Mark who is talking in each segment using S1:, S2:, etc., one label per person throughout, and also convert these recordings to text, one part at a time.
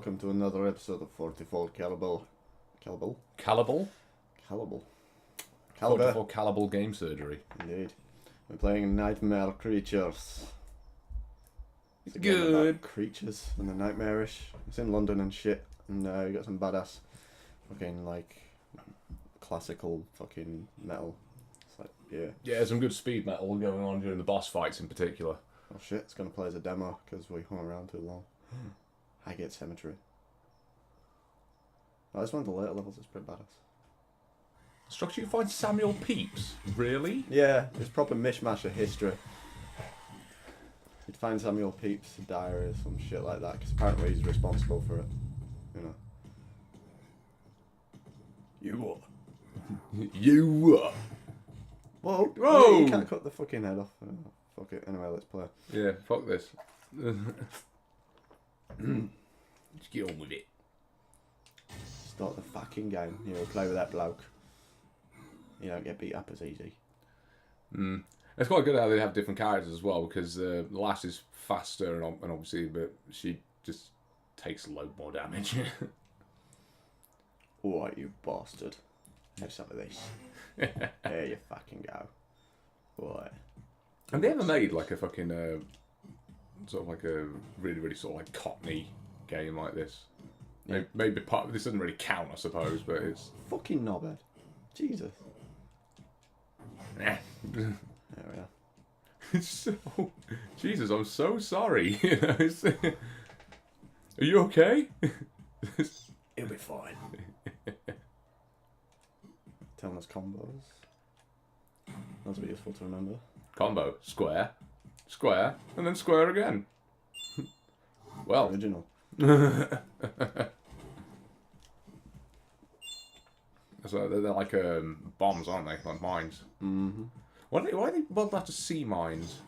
S1: welcome to another episode of 44 Calibre.
S2: Calible?
S1: 44
S2: Calible game surgery.
S1: Indeed. We're playing Nightmare Creatures.
S2: It's good.
S1: Creatures and the nightmarish. It's in London and shit, and you got some badass fucking like classical fucking metal. It's like, yeah.
S2: Yeah, some good speed metal going on during the boss fights in particular.
S1: Oh shit, it's gonna play as a demo because we hung around too long. Highgate Cemetery. Oh, this one of the later levels is pretty badass.
S2: Structure, you find Samuel Pepys? Really?
S1: Yeah, it's proper mishmash of history. You'd find Samuel Pepys' diary or some shit like that, because apparently he's responsible for it. You know.
S2: You are. You are.
S1: Whoa!
S2: Whoa!
S1: You can't cut the fucking head off. Fuck it. Anyway, let's play.
S2: Yeah, fuck this. Let's get on with it.
S1: Start the fucking game. You know, play with that bloke. You don't get beat up as easy.
S2: It's quite good how they have different characters as well, because the lass is faster and obviously, but she just takes a load more damage.
S1: Alright, you bastard. Have some of this. There you fucking go. Alright.
S2: Have they ever made like a fucking sort of like a really sort of like Cockney game like this? Yeah. Maybe part of this doesn't really count, I suppose, but it's
S1: fucking knobhead. Jesus.
S2: There
S1: we are.
S2: It's so Jesus, I'm so sorry. You know, are you okay?
S1: It'll be fine. Telling us combos. Those are useful to remember.
S2: Combo, square, and then square again. Well.
S1: Original.
S2: So they're like bombs, aren't they? Like mines.
S1: Mm-hmm.
S2: Why are they both have to sea mines?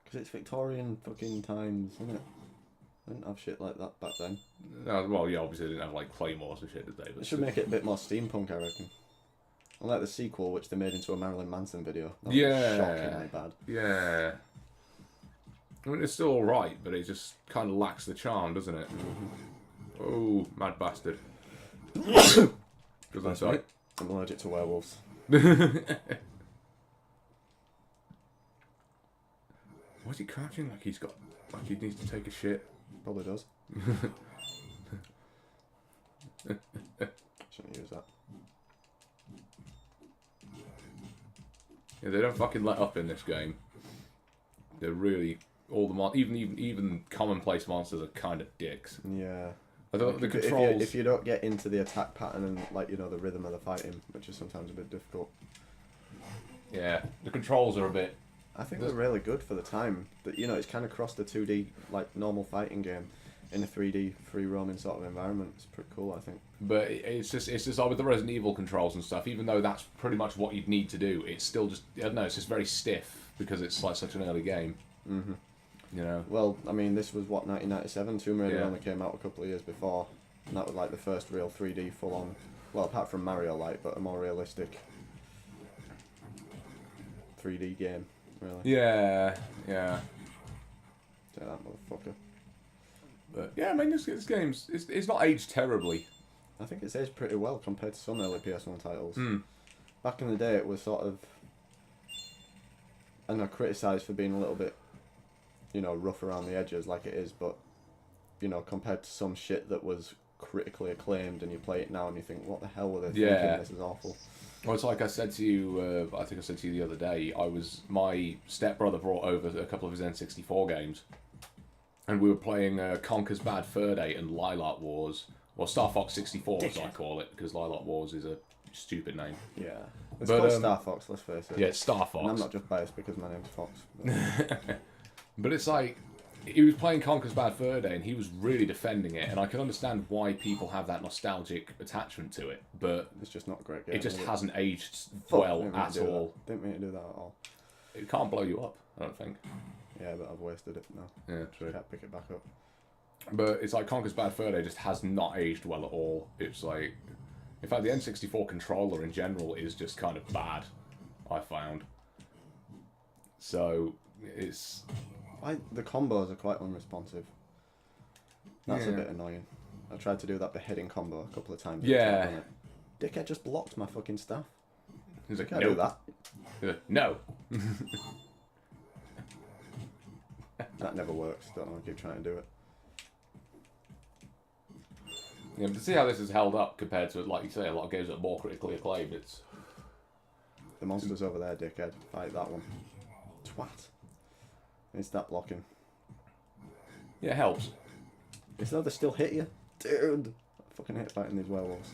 S1: Because it's Victorian fucking times, isn't it? They didn't have shit like that back then.
S2: No, well, yeah, obviously they didn't have like claymores and shit, did they? But
S1: they should make it a bit more steampunk, I reckon. Unlike the sequel, which they made into a Marilyn Manson video. That was shockingly bad.
S2: Yeah. I mean, it's still alright, but it just kind of lacks the charm, doesn't it? Oh, mad bastard. Goes inside.
S1: I'm allergic to werewolves.
S2: Why is he crouching like he's got... like he needs to take a shit?
S1: Probably does. Shouldn't use that.
S2: Yeah, they don't fucking let up in this game. They're really... all the even commonplace monsters are kind of dicks.
S1: Yeah.
S2: I don't, the controls...
S1: If you don't get into the attack pattern and, like, you know, the rhythm of the fighting, which is sometimes a bit difficult.
S2: Yeah, the controls are a bit...
S1: I think they're really good for the time. That, you know, it's kind of crossed the 2D, like, normal fighting game in a 3D, free roaming sort of environment. It's pretty cool, I think.
S2: But it's just like with the Resident Evil controls and stuff, even though that's pretty much what you'd need to do, it's still just, I don't know, it's just very stiff because it's like such an early game.
S1: Mm-hmm.
S2: You know?
S1: Well, I mean, this was, what, 1997? Tomb Raider only came out a couple of years before. And that was, like, the first real 3D full-on, well, apart from Mario Light, but a more realistic 3D game, really.
S2: Yeah.
S1: Say that motherfucker.
S2: But, yeah, I mean, this game's, it's not aged terribly.
S1: I think it's aged pretty well compared to some early PS1 titles. Back in the day, it was sort of, I know, criticised for being a little bit, you know, rough around the edges like it is, but, you know, compared to some shit that was critically acclaimed and you play it now and you think, what the hell were they thinking? This is awful.
S2: Well, it's like I said to you, I think I said to you the other day, my stepbrother brought over a couple of his N64 games, and we were playing Conker's Bad Fur Day and Lilac Wars, or Star Fox 64 as I call it, because Lilac Wars is a stupid name.
S1: Yeah. It's called Star Fox, let's face it.
S2: Yeah, it's Star Fox.
S1: And I'm not just biased because my name's Fox.
S2: But it's like, he was playing Conker's Bad Fur Day and he was really defending it, and I can understand why people have that nostalgic attachment to it, but
S1: it's just not a great game.
S2: It just hasn't aged well at all.
S1: Didn't mean to do that at all.
S2: It can't blow you up, I don't think.
S1: Yeah, but I've wasted it now.
S2: Yeah, true.
S1: Can't pick it back up.
S2: But it's like Conker's Bad Fur Day just has not aged well at all. It's like, in fact, the N64 controller in general is just kind of bad, I found. So, it's...
S1: The combos are quite unresponsive. That's a bit annoying. I tried to do that beheading combo a couple of times.
S2: Yeah.
S1: Dickhead just blocked my fucking stuff.
S2: He's like,
S1: Can't
S2: nope.
S1: do that.
S2: He's like, no.
S1: That never works. Don't know. I keep trying to do it.
S2: Yeah, but to see how this is held up compared to, like you say, a lot of games that are more critically acclaimed, it's...
S1: The monster's over there, dickhead. Fight that one. Twat. It's that blocking.
S2: Yeah, it helps.
S1: It's though they still hit you. Dude. I fucking hate fighting these werewolves.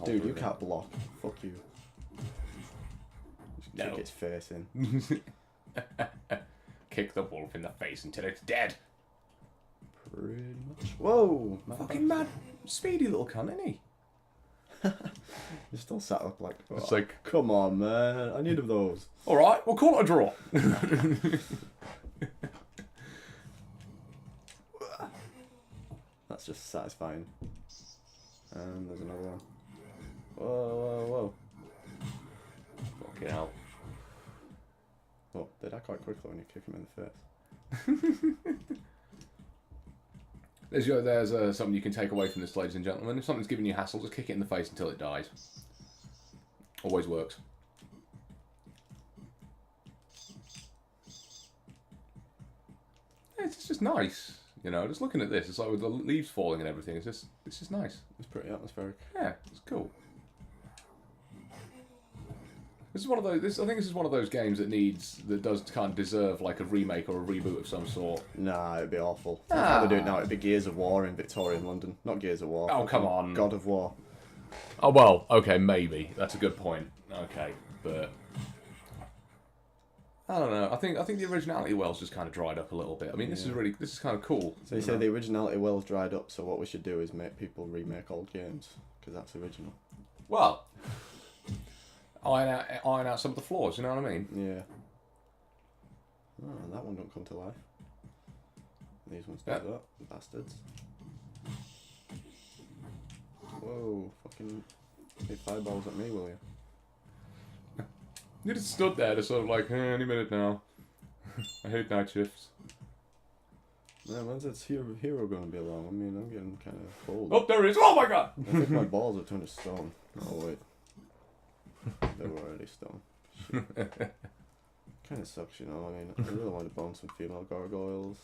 S1: Dude, you can't block. Fuck you. Just kick its face in.
S2: Kick the wolf in the face until it's dead.
S1: Pretty much. Whoa!
S2: Fucking mad, speedy little cunt, isn't he?
S1: You're still sat up like, oh,
S2: It's like,
S1: come on, man. I need of those.
S2: alright, we'll call it a draw.
S1: That's just satisfying. And there's another one. Whoa, whoa, whoa.
S2: Fucking hell.
S1: Oh, they die quite quickly when you kick him in the face.
S2: There's something you can take away from this, ladies and gentlemen. If something's giving you hassle, just kick it in the face until it dies. Always works. Yeah, it's just nice. You know, just looking at this, it's like with the leaves falling and everything, it's just nice.
S1: It's pretty atmospheric.
S2: Yeah, it's cool. This is one of those. I think this is one of those games that does kind of deserve like a remake or a reboot of some sort.
S1: Nah, it'd be awful. How they do it now? It'd be Gears of War in Victorian London, not Gears of War.
S2: Oh, come on.
S1: God of War.
S2: Oh well, okay, maybe that's a good point. Okay, but I don't know. I think the originality well's just kind of dried up a little bit. I mean, this is kind of cool.
S1: So you say the originality well's dried up. So what we should do is make people remake old games because that's original.
S2: Well, iron out some of the flaws. You know what I mean?
S1: Yeah. Oh, that one don't come to life. These ones do that, bastards. Whoa, fucking hit fireballs at me, will you?
S2: You just stood there, just sort of like, any minute now. I hate night shifts.
S1: Man, when's this hero going to be along? I mean, I'm getting kind of cold.
S2: Oh, there it is! Oh my god!
S1: I think my balls have turned to stone. Oh, wait. They were already stone. Kind of sucks, you know. I mean, I really want to bone some female gargoyles.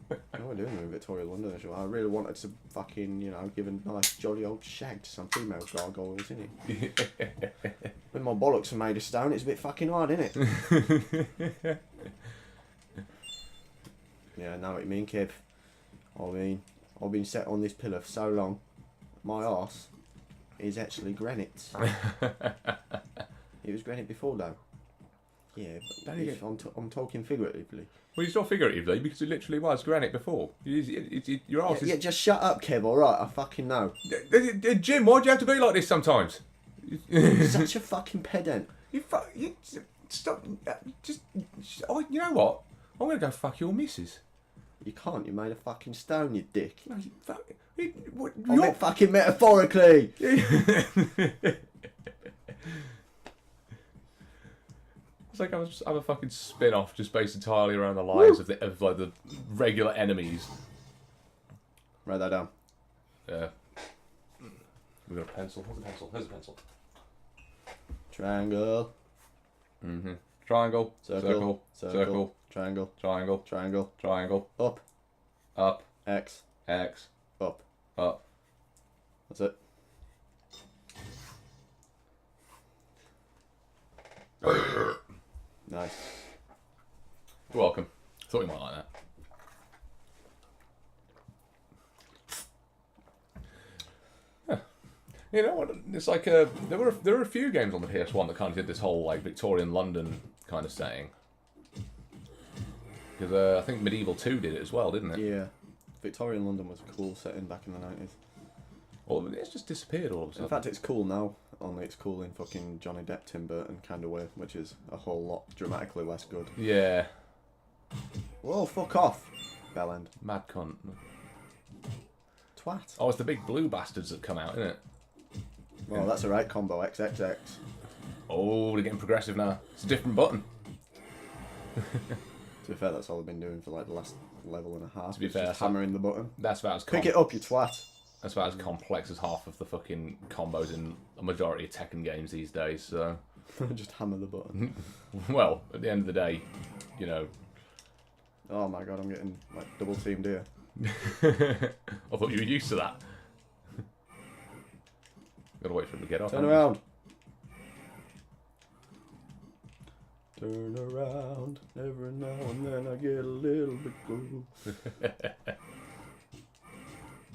S1: What am I doing in Victoria, London? I really wanted to fucking, you know, give a nice jolly old shag to some female gargoyles, innit? When my bollocks are made of stone, it's a bit fucking hard, innit? Yeah, I know what you mean, Kev. I mean, I've been sat on this pillar for so long. My arse is actually granite. It was granite before, though. Yeah, but I'm talking figuratively.
S2: Well, it's not figuratively, because it literally was granite before. Your arse is...
S1: Yeah, just shut up, Kev, alright? I fucking know.
S2: Jim, why'd you have to be like this sometimes?
S1: Such a fucking pedant.
S2: You stop... Oh, you know what? I'm going to go fuck your missus.
S1: You can't, you made a fucking stone, you dick.
S2: No, you fuck...
S1: I meant fucking metaphorically!
S2: It's like I'm a fucking spin-off just based entirely around the lives of the regular enemies.
S1: Write that down.
S2: Yeah. We got a pencil. Where's a pencil? Here's a pencil.
S1: Triangle.
S2: Mm-hmm. Triangle. Circle. Circle.
S1: Triangle.
S2: Triangle.
S1: Triangle.
S2: Triangle.
S1: Up.
S2: Up.
S1: X.
S2: X.
S1: Up.
S2: Up.
S1: That's it. Nice.
S2: You're welcome. Thought you might like that. Yeah. You know what? It's like there were a few games on the PS1 that kind of did this whole like Victorian London kind of setting. Because I think Medieval 2 did it as well, didn't it?
S1: Yeah. Victorian London was a cool setting back in the 90s.
S2: Well, it's just disappeared all of a sudden.
S1: In fact, it's cool now. Only it's cool in fucking Johnny Depp, Tim Burton kind of way, which is a whole lot dramatically less good.
S2: Yeah.
S1: Whoa, fuck off, bellend.
S2: Mad cunt.
S1: Twat.
S2: Oh, it's the big blue bastards that come out, isn't it?
S1: Well, that's a right combo, XXX.
S2: Oh, they're getting progressive now. It's a different button.
S1: To be fair, that's all I've been doing for like the last level and a half.
S2: To be
S1: It's
S2: fair,
S1: just hammering the button.
S2: That's about as
S1: Pick it up, you twat.
S2: That's about as complex as half of the fucking combos in a majority of Tekken games these days. So,
S1: just hammer the button.
S2: well, at the end of the day, you know.
S1: Oh my god, I'm getting like double teamed here.
S2: I thought you were used to that. Gotta wait for him to get off.
S1: Turn around. Turn around. Every now and then I get a little bit cool.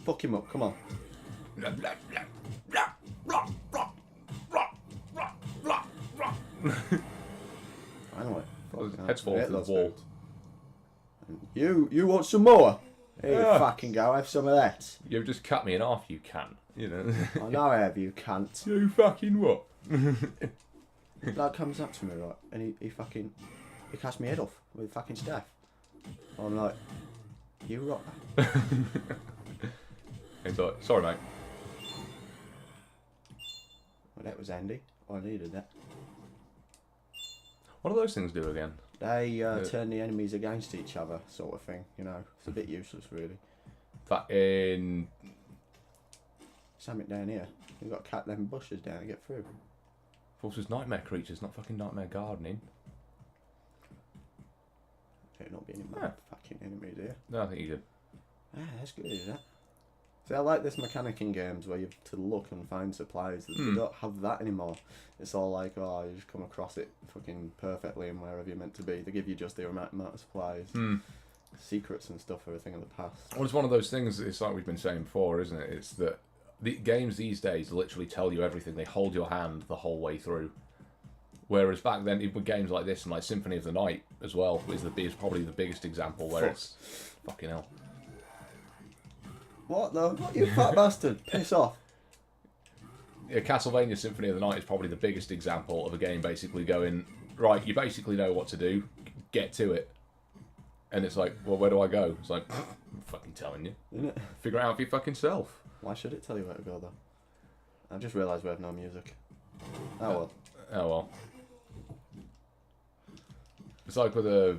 S1: Fuck him up, come on. Finally.
S2: Heads fall to the wall.
S1: You want some more? Here you fucking go, have some of that.
S2: You've just cut me in half, you can. You know.
S1: I know I have, you cunt.
S2: You fucking what?
S1: That comes up to me, right, and he cuts my head off with fucking staff. I'm like, you rock that.
S2: He's like, sorry mate.
S1: Well, that was handy. I needed that.
S2: What do those things do again?
S1: They turn the enemies against each other, sort of thing. You know, it's a bit useless, really.
S2: That in...
S1: Something down here. You've got to cut them bushes down to get through.
S2: Forces nightmare creatures, not fucking nightmare gardening.
S1: They're not being my fucking enemies here.
S2: No, I think you did.
S1: Ah, that's good, is that? See, I like this mechanic in games where you have to look and find supplies. They don't have that anymore. It's all like, oh, you just come across it fucking perfectly and wherever you're meant to be. They give you just the amount of supplies. Secrets and stuff are a thing of the past.
S2: Well, it's one of those things, it's like we've been saying before, isn't it? It's that the games these days literally tell you everything. They hold your hand the whole way through. Whereas back then, even games like this and like Symphony of the Night as well is probably the biggest example where it's fucking hell.
S1: What though? What, you fat bastard? Piss off.
S2: Yeah, Castlevania Symphony of the Night is probably the biggest example of a game basically going, right, you basically know what to do, get to it. And it's like, well, where do I go? It's like, I'm fucking telling you.
S1: Isn't it?
S2: Figure it out for your fucking self.
S1: Why should it tell you where to go though? I've just realised we have no music. Oh well.
S2: Oh well. It's like with a...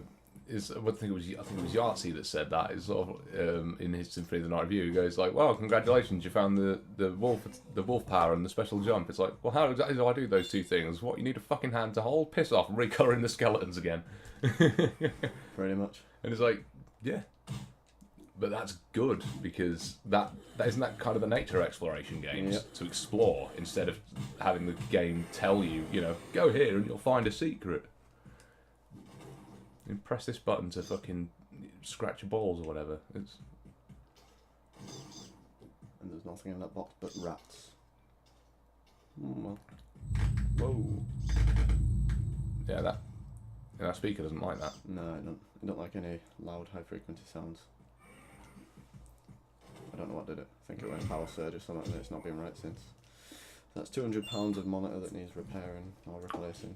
S2: I think it was Yahtzee that said that. It's sort of in his Symphony of the Night review. He goes like, "Well, congratulations, you found the wolf power and the special jump." It's like, well, how exactly do I do those two things? What, you need a fucking hand to hold? Piss off! And recolouring the skeletons again.
S1: Pretty much.
S2: And it's like, yeah, but that's good because that isn't that kind of the nature of exploration games to explore instead of having the game tell you, you know, go here and you'll find a secret. You press this button to fucking scratch your balls or whatever. And
S1: there's nothing in that box but rats. Well.
S2: Whoa. Yeah, that speaker doesn't like that.
S1: No, I don't like any loud, high frequency sounds. I don't know what did it. I think it went power surge or something, and it's not been right since. That's £200 of monitor that needs repairing or replacing.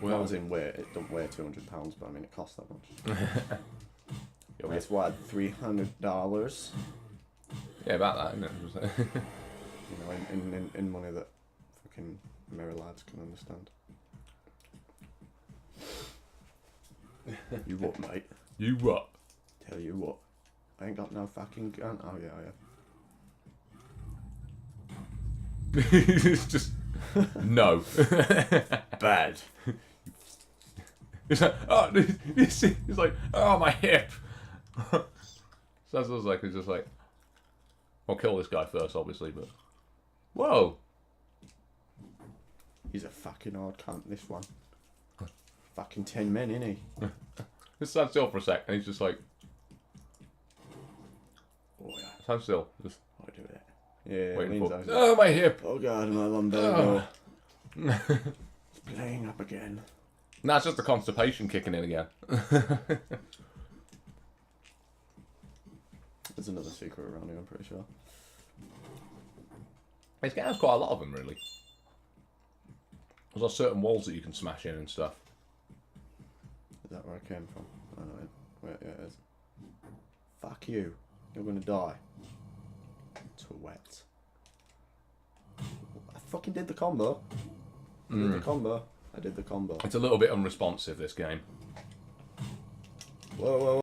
S1: Well, as in weight, it don't weigh £200, but I mean it costs that much. It's what, $300?
S2: Yeah, about that, isn't it?
S1: You know, in money that fucking mirror lads can understand. You what, mate?
S2: You what?
S1: Tell you what, I ain't got no fucking gun. Oh yeah, I have.
S2: It's just no.
S1: Bad.
S2: It's like, oh, it's like, oh, my hip. So that's what I was like. It's just like, I'll kill this guy first, obviously, but whoa,
S1: he's a fucking hard cunt. This one. Fucking 10 men, isn't he?
S2: Just stand still for a sec, and he's just like,
S1: oh yeah,
S2: stand still, just
S1: I do that. Yeah,
S2: waiting
S1: leans
S2: for.
S1: over.
S2: Oh, my hip.
S1: Oh god, my lumbago. It's playing up again.
S2: Nah, it's just the constipation kicking in again.
S1: There's another secret around here, I'm pretty sure.
S2: This game has quite a lot of them, really. There's certain walls that you can smash in and stuff.
S1: Is that where I came from? I know it. Wait, yeah, it is. Fuck you. You're gonna die. Twat. I fucking did the combo. I did the combo. I did the combo.
S2: It's a little bit unresponsive, this game.
S1: Whoa, whoa, whoa.